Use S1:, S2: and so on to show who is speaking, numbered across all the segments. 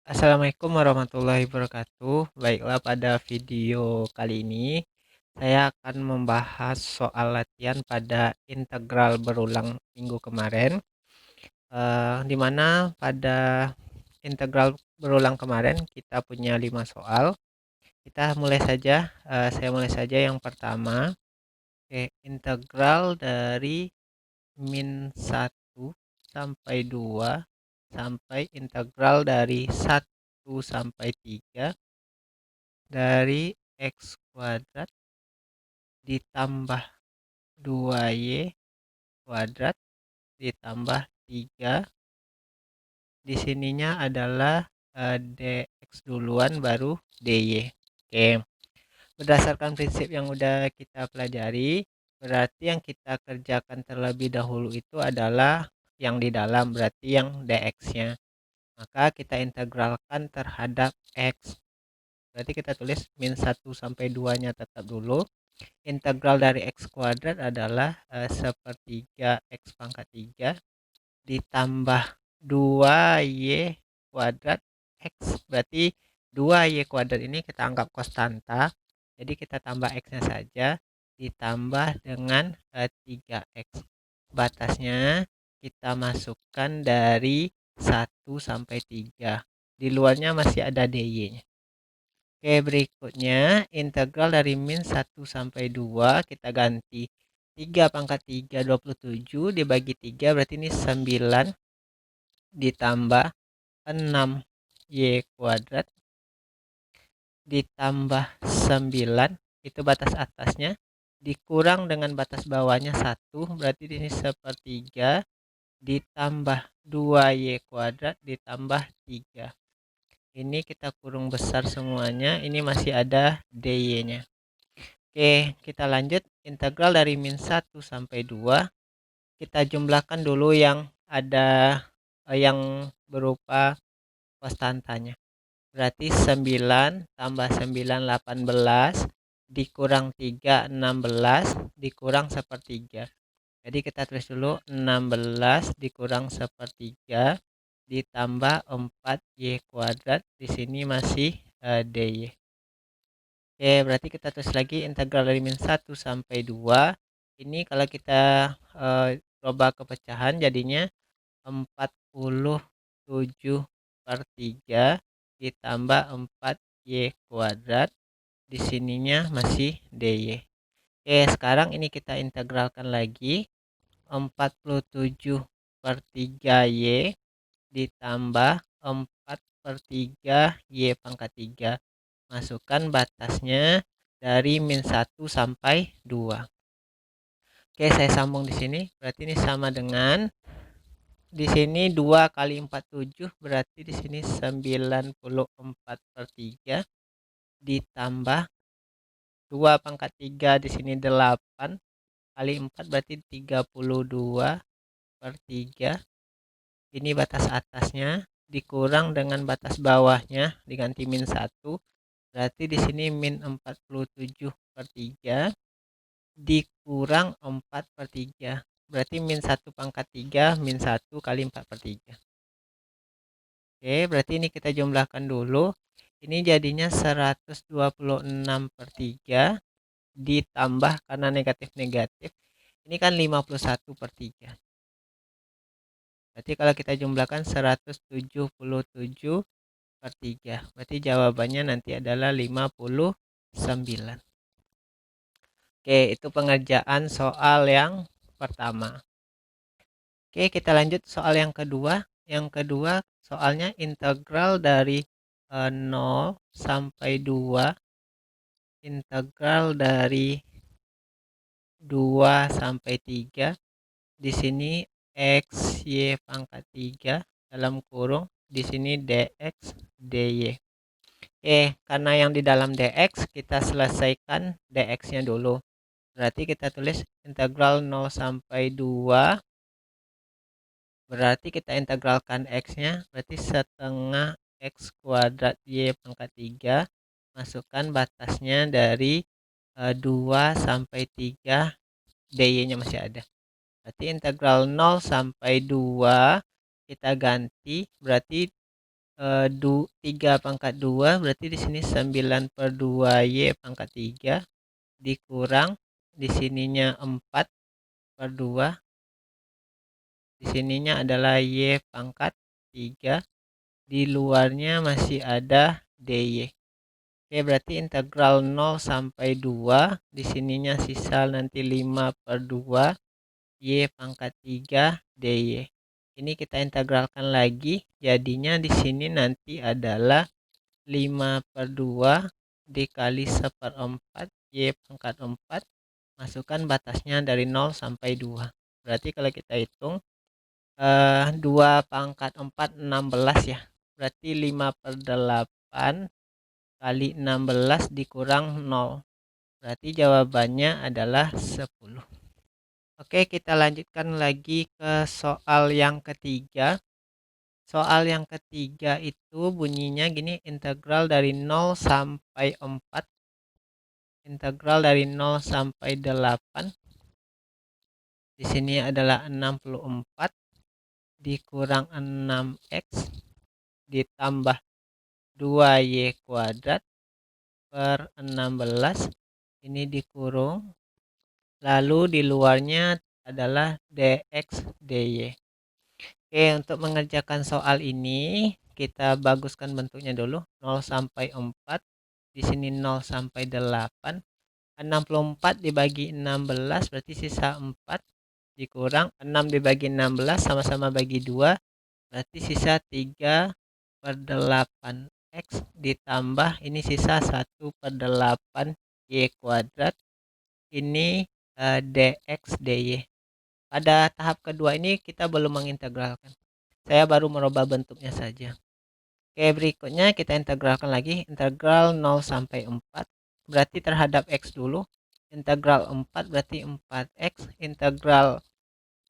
S1: Assalamualaikum warahmatullahi wabarakatuh. Baiklah, pada video kali ini saya akan membahas soal latihan pada integral berulang minggu kemarin, di mana pada integral berulang kemarin kita punya 5 soal. Kita mulai saja, saya mulai saja yang pertama. Oke, integral dari -1 sampai 2 sampai integral dari 1 sampai 3 dari X kuadrat ditambah 2Y kuadrat ditambah 3. Di sininya adalah dx duluan baru dy. Oke, berdasarkan prinsip yang udah kita pelajari, berarti yang kita kerjakan terlebih dahulu itu adalah yang di dalam, berarti yang dx-nya. Maka kita integralkan terhadap x. Berarti kita tulis -1 sampai 2-nya tetap dulu. Integral dari x kuadrat adalah sepertiga x pangkat 3 ditambah 2y kuadrat x. Berarti 2y kuadrat ini kita anggap konstanta. Jadi kita tambah x-nya saja ditambah dengan 3x. Batasnya kita masukkan dari 1 sampai 3. Di luarnya masih ada dy-nya. Oke, berikutnya integral dari -1 sampai 2 kita ganti 3 pangkat 3 27 dibagi 3, berarti ini 9 ditambah 6y kuadrat ditambah 9, itu batas atasnya, dikurang dengan batas bawahnya 1, berarti ini sepertiga ditambah 2y kuadrat ditambah 3. Ini kita kurung besar semuanya, ini masih ada dy-nya. Oke, kita lanjut. Integral dari -1 sampai 2 kita jumlahkan dulu yang ada yang berupa konstantanya. Berarti 9 tambah 9 18 dikurang 3 16 dikurang sepertiga. Jadi kita tulis dulu 16 dikurang sepertiga ditambah 4y kuadrat, di sini masih dy. Oke, berarti kita tulis lagi integral dari -1 sampai 2. Ini kalau kita coba ke pecahan jadinya 47/3 ditambah 4y kuadrat, di sininya masih dy. Oke, sekarang ini kita integralkan lagi. 47/3y ditambah 4/3 y pangkat 3. Masukkan batasnya dari -1 sampai 2. Oke, saya sambung di sini. Berarti ini sama dengan di sini 2 kali 47, berarti di sini 94/3 ditambah 2 pangkat 3, di sini 8 kali 4 berarti 32/3. Ini batas atasnya dikurang dengan batas bawahnya diganti -1. Berarti di sini -47/3 dikurang 4/3. Berarti -1 pangkat 3 -1 kali 4/3. Oke, berarti ini kita jumlahkan dulu. Ini jadinya 126/3 ditambah, karena negatif-negatif, ini kan 51/3. Berarti kalau kita jumlahkan 177/3. Berarti jawabannya nanti adalah 59. Oke, itu pengerjaan soal yang pertama. Oke, kita lanjut soal yang kedua. Yang kedua soalnya integral dari 0 sampai 2, integral dari 2 sampai 3. Di sini x y pangkat 3 dalam kurung, di sini dx dy. Karena yang di dalam dx kita selesaikan dx-nya dulu. Berarti kita tulis integral 0 sampai 2. Berarti kita integralkan x-nya, berarti setengah x kuadrat y pangkat 3. Masukkan batasnya dari 2 sampai 3, dy-nya masih ada. Berarti integral 0 sampai 2 kita ganti, berarti 3 pangkat 2 berarti di sini 9/2 Y pangkat 3 dikurang di sininya 4/2, di sininya adalah Y pangkat 3, di luarnya masih ada DY. Oke, berarti integral 0 sampai 2, di sininya sisa nanti 5/2 Y pangkat 3 DY. Ini kita integralkan lagi, jadinya di sini nanti adalah 5/2 dikali 1/4 Y pangkat 4, masukkan batasnya dari 0 sampai 2. Berarti kalau kita hitung 2 pangkat 4 16 ya. Berarti 5/8 kali 16 dikurang 0. Berarti jawabannya adalah 10. Oke, kita lanjutkan lagi ke soal yang ketiga. Soal yang ketiga itu bunyinya gini, integral dari 0 sampai 4, integral dari 0 sampai 8. Di sini adalah 64 dikurang 6x ditambah 2y kuadrat per 16. Ini dikurung, lalu di luarnya adalah dx dy. Oke, untuk mengerjakan soal ini kita baguskan bentuknya dulu. 0 sampai 4, di sini 0 sampai 8. 64 dibagi 16 berarti sisa 4, dikurang 6 dibagi 16 sama-sama bagi 2, berarti sisa 3/8 x ditambah ini sisa 1/8 y kuadrat, ini dx dy. Pada tahap kedua ini kita belum mengintegralkan, saya baru merubah bentuknya saja. Oke, berikutnya kita integralkan lagi. Integral 0 sampai 4 berarti terhadap x dulu. Integral 4 berarti 4x. Integral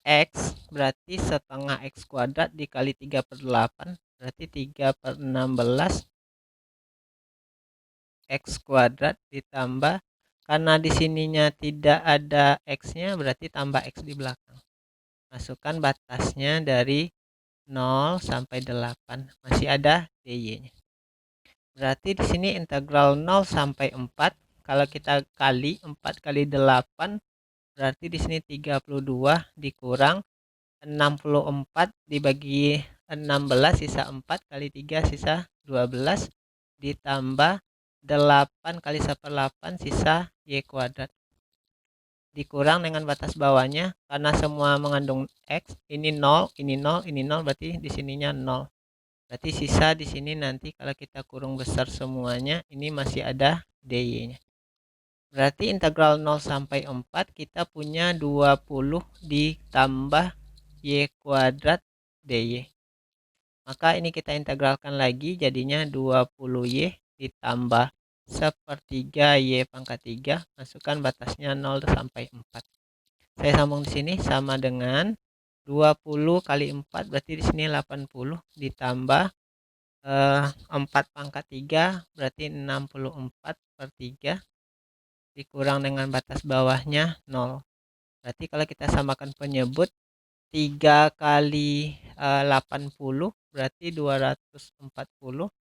S1: x berarti setengah x kuadrat dikali 3/8 berarti 3/16 x kuadrat ditambah, karena di sininya tidak ada x-nya berarti tambah x di belakang. Masukkan batasnya dari 0 sampai 8, masih ada dy-nya. Berarti di sini integral 0 sampai 4, kalau kita kali 4 kali 8 berarti di sini 32 dikurang 64 dibagi 16 sisa 4 kali 3 sisa 12 ditambah 8 kali 1/8 sisa y kuadrat, dikurang dengan batas bawahnya karena semua mengandung x, ini 0, ini 0, ini 0, berarti di sininya 0. Berarti sisa di sini nanti kalau kita kurung besar semuanya, ini masih ada dy-nya. Berarti integral 0 sampai 4 kita punya 20 ditambah y kuadrat dy. Maka ini kita integralkan lagi, jadinya 20y ditambah 1/3 y pangkat 3, masukkan batasnya 0 sampai 4. Saya sambung di sini sama dengan 20 kali 4 berarti di sini 80 ditambah 4 pangkat 3 berarti 64/3 dikurang dengan batas bawahnya 0. Berarti kalau kita samakan penyebut 3 kali 80 berarti 240.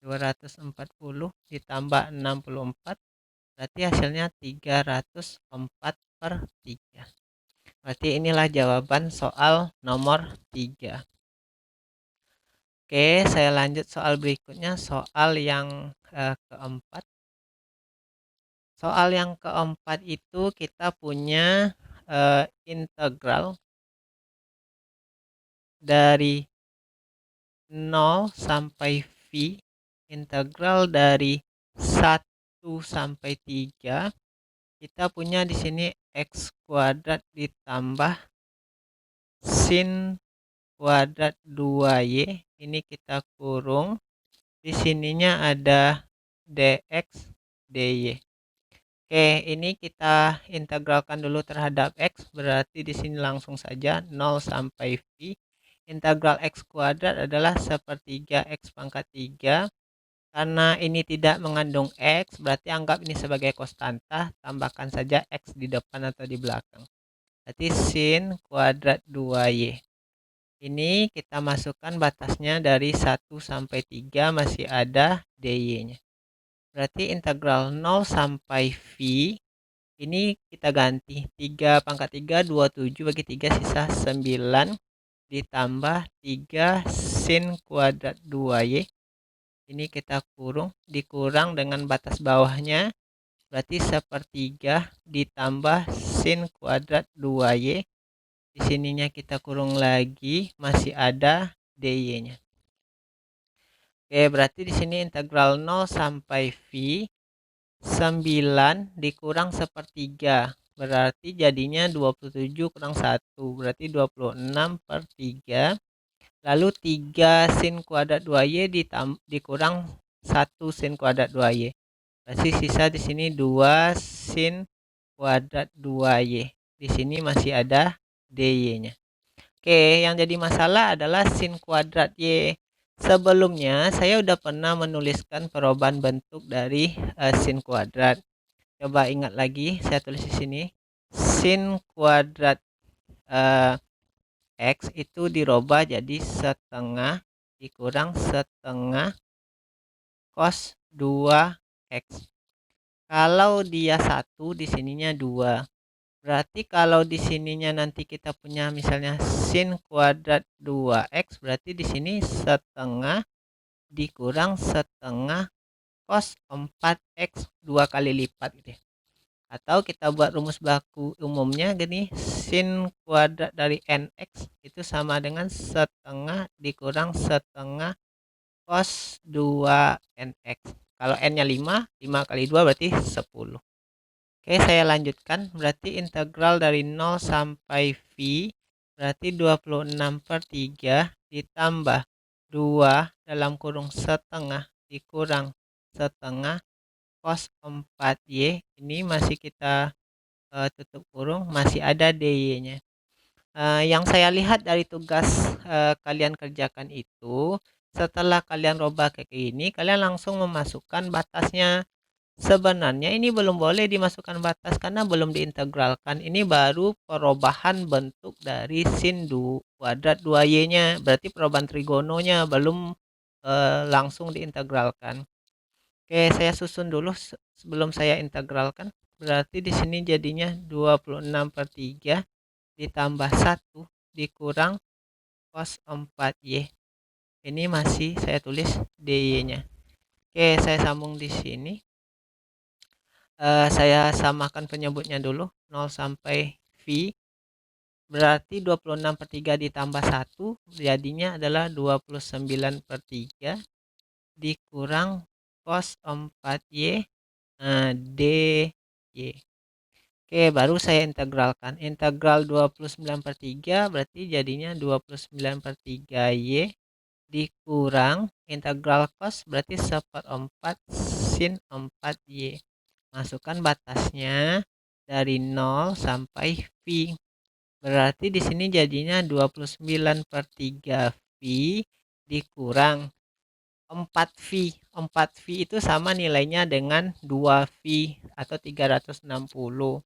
S1: 240 ditambah 64 berarti hasilnya 304/3. Berarti inilah jawaban soal nomor 3. Oke, saya lanjut soal berikutnya, soal yang keempat. Soal yang keempat itu kita punya integral dari 0 sampai V, integral dari 1 sampai 3. Kita punya di sini x kuadrat ditambah sin kuadrat 2y, ini kita kurung, di sininya ada dx dy. Oke, ini kita integralkan dulu terhadap x, berarti di sini langsung saja 0 sampai v. Integral x kuadrat adalah 1/3 x pangkat 3. Karena ini tidak mengandung x, berarti anggap ini sebagai konstanta, tambahkan saja x di depan atau di belakang. Berarti sin kuadrat 2y. Ini kita masukkan batasnya dari 1 sampai 3 masih ada dy-nya. Berarti integral 0 sampai V ini kita ganti 3 pangkat 3 27 bagi 3 sisa 9 ditambah 3 sin kuadrat 2y. Ini kita dikurang dengan batas bawahnya, berarti sepertiga ditambah sin kuadrat 2y. Di sininya kita kurung lagi, masih ada dy-nya. Oke, berarti di sini integral 0 sampai V 9 dikurang sepertiga. Berarti jadinya 27 kurang 1, berarti 26/3. Lalu 3 sin kuadrat 2y dikurang 1 sin kuadrat 2y. Berarti sisa di sini 2 sin kuadrat 2y. Di sini masih ada dy-nya. Oke, yang jadi masalah adalah sin kuadrat y. Sebelumnya saya udah pernah menuliskan perubahan bentuk dari sin kuadrat. Coba ingat lagi, saya tulis di sini. Sin kuadrat X itu dirubah jadi setengah dikurang setengah cos 2X. Kalau dia 1, di sininya 2. Berarti kalau di sininya nanti kita punya misalnya sin kuadrat 2X, berarti di sini setengah dikurang setengah cos 4X 2 kali lipat gitu ya. Atau kita buat rumus baku umumnya gini, sin kuadrat dari nx itu sama dengan setengah dikurang setengah cos 2nx. Kalau n-nya 5, 5 kali 2 berarti 10. Oke, saya lanjutkan. Berarti integral dari 0 sampai V berarti 26/3 ditambah 2 dalam kurung setengah dikurang setengah cos 4y. Ini masih kita tutup kurung, masih ada dy-nya. Yang saya lihat dari tugas kalian kerjakan itu, setelah kalian robah kayak ini, kalian langsung memasukkan batasnya. Sebenarnya ini belum boleh dimasukkan batas karena belum diintegralkan. Ini baru perubahan bentuk dari sin kuadrat 2y-nya. Berarti perubahan trigononya belum langsung diintegralkan. Oke, saya susun dulu sebelum saya integralkan. Berarti di sini jadinya 26/3 ditambah 1 dikurang cos 4y. Ini masih saya tulis dy-nya. Oke, saya sambung di sini. Saya samakan penyebutnya dulu, 0 sampai V. Berarti 26/3 ditambah 1 jadinya adalah 29/3 dikurang cos 4y dy. Oke, baru saya integralkan. Integral 29/3 berarti jadinya 29/3y dikurang integral cos berarti 1/4 sin 4y. Masukkan batasnya dari 0 sampai V. Berarti di sini jadinya 29/3 V dikurang 4V. 4V itu sama nilainya dengan 2V atau 360.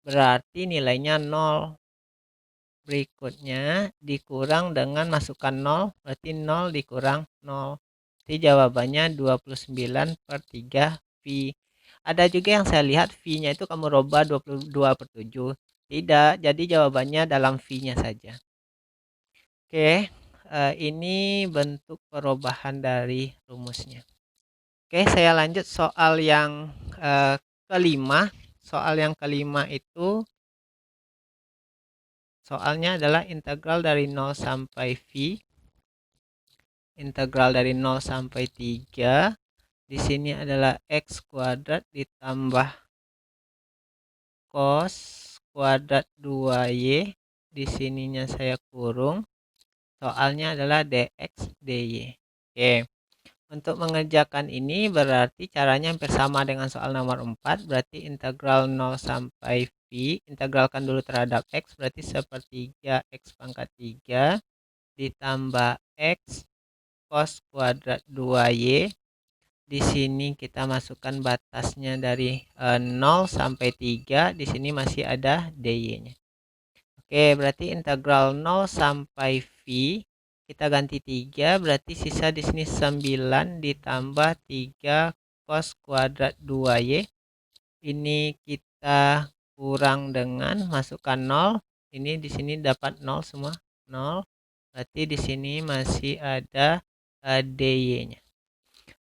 S1: Berarti nilainya 0. Berikutnya dikurang dengan masukkan 0, berarti 0 dikurang 0. Jadi jawabannya 29/3 V. Ada juga yang saya lihat V-nya itu kamu rubah 22/7. Tidak, jadi jawabannya dalam V-nya saja. Oke, ini bentuk perubahan dari rumusnya. Oke, saya lanjut soal yang kelima. Soal yang kelima itu soalnya adalah integral dari 0 sampai V. Integral dari 0 sampai 3. Di sini adalah x kuadrat ditambah cos kuadrat 2y. Di sininya saya kurung. Soalnya adalah dx dy. Oke. Untuk mengerjakan ini berarti caranya hampir sama dengan soal nomor 4. Berarti integral 0 sampai V. Integralkan dulu terhadap X. Berarti sepertiga X pangkat 3. Ditambah X cos kuadrat 2Y. Di sini kita masukkan batasnya dari 0 sampai 3. Di sini masih ada dy-nya. Oke, berarti integral 0 sampai kita ganti 3, berarti sisa di sini 9 ditambah 3 cos kuadrat 2Y. Ini kita kurang dengan masukkan 0. Ini di sini dapat 0 semua, 0. Berarti di sini masih ada dy-nya.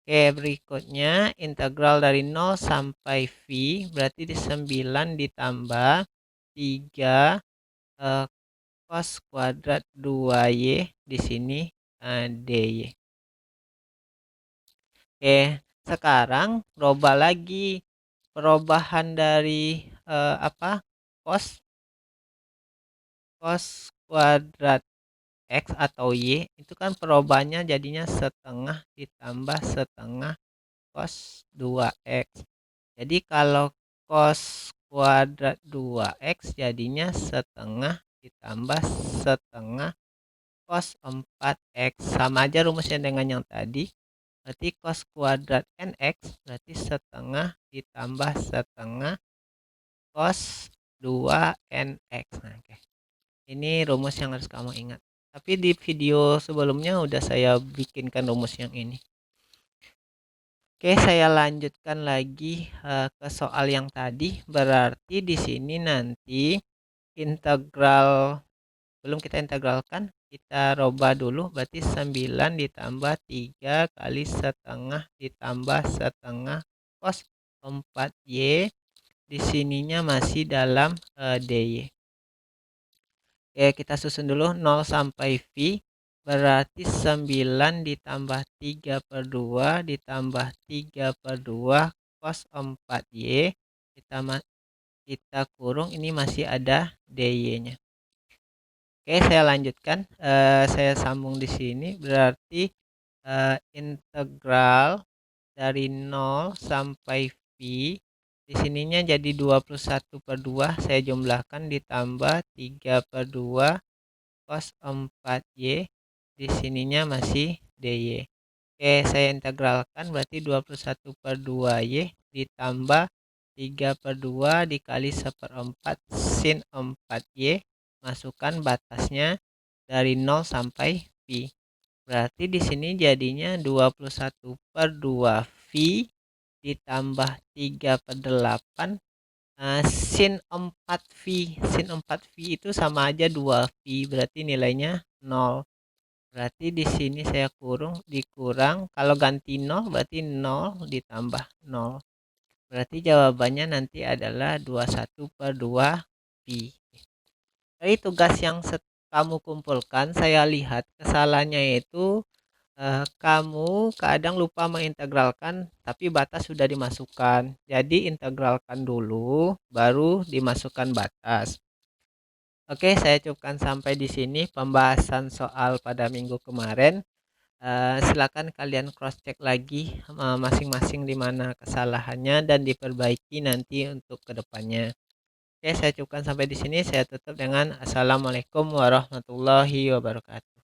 S1: Oke, berikutnya integral dari 0 sampai V, berarti di 9 ditambah 3 cos kuadrat 2Y, di sini dy. Oke, sekarang rubah lagi perubahan dari cos kuadrat X atau Y itu kan perubahannya jadinya setengah ditambah setengah cos 2X. Jadi kalau cos kuadrat 2X jadinya setengah ditambah setengah cos 4X. Sama aja rumusnya dengan yang tadi. Berarti cos kuadrat NX berarti setengah ditambah setengah cos 2NX. Nah, oke. Ini rumus yang harus kamu ingat. Tapi di video sebelumnya udah saya bikinkan rumus yang ini. Oke, saya lanjutkan lagi ke soal yang tadi. Berarti di sini nanti integral, belum kita integralkan, kita rubah dulu. Berarti 9 ditambah 3 kali setengah ditambah setengah cos 4Y. Di sininya masih dalam dy. Oke, kita susun dulu 0 sampai V. Berarti 9 ditambah 3/2 ditambah 3/2 cos 4Y. Kita kurung, ini masih ada dy-nya. Oke, saya lanjutkan. Saya sambung di sini. Berarti integral dari 0 sampai V. Di sininya jadi 21/2, saya jumlahkan ditambah 3/2 cos 4Y. Di sininya masih dy. Oke, saya integralkan, berarti 21/2Y ditambah 3/2 dikali 1/4 sin 4Y. Masukkan batasnya dari 0 sampai V. Berarti di sini jadinya 21/2V ditambah 3/8 sin 4V. Sin 4V itu sama aja 2V, berarti nilainya 0. Berarti di sini saya kurung, dikurang, kalau ganti 0 berarti 0 ditambah 0. Berarti jawabannya nanti adalah 21/2V. Dari tugas yang kamu kumpulkan, saya lihat kesalahannya itu kamu kadang lupa mengintegralkan, tapi batas sudah dimasukkan. Jadi integralkan dulu, baru dimasukkan batas. Oke, saya cukupkan sampai di sini pembahasan soal pada minggu kemarin. Silakan kalian cross check lagi masing-masing di mana kesalahannya dan diperbaiki nanti untuk kedepannya. Oke, saya cukupkan sampai di sini. Saya tutup dengan Assalamualaikum warahmatullahi wabarakatuh.